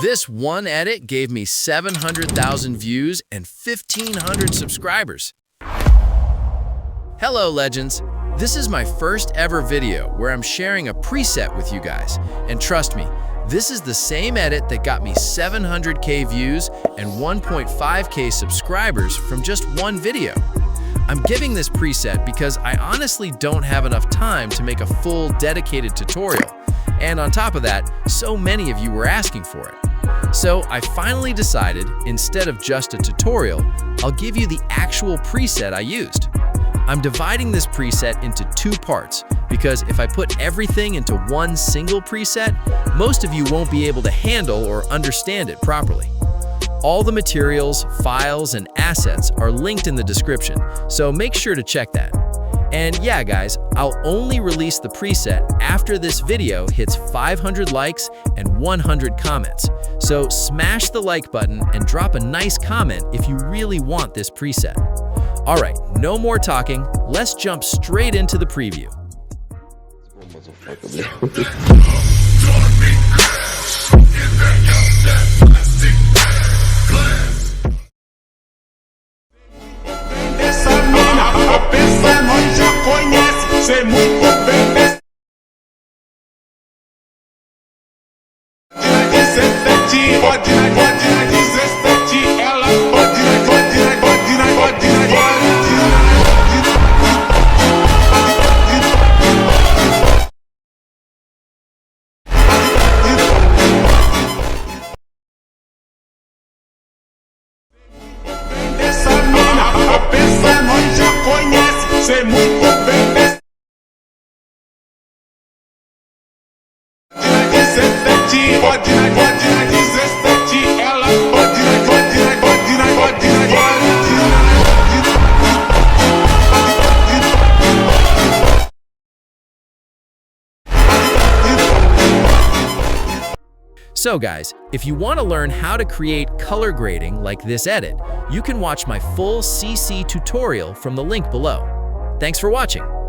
This one edit gave me 700,000 views and 1,500 subscribers. Hello, legends. This is my first ever video where I'm sharing a preset with you guys. And trust me, this is the same edit that got me 700K views and 1.5K subscribers from just one video. I'm giving this preset because I honestly don't have enough time to make a full dedicated tutorial. And on top of that, so many of you were asking for it. So I finally decided, instead of just a tutorial, I'll give you the actual preset I used. I'm dividing this preset into two parts because if I put everything into one single preset, most of you won't be able to handle or understand it properly. All the materials, files, and assets are linked in the description, so make sure to check that. And yeah, guys, I'll only release the preset after this video hits 500 likes and 100 comments. So smash the like button and drop a nice comment if you really want this preset. All right, no more talking. Let's jump straight into the preview. So guys, if you want to learn how to create color grading like this edit, you can watch my full CC tutorial from the link below. Thanks for watching.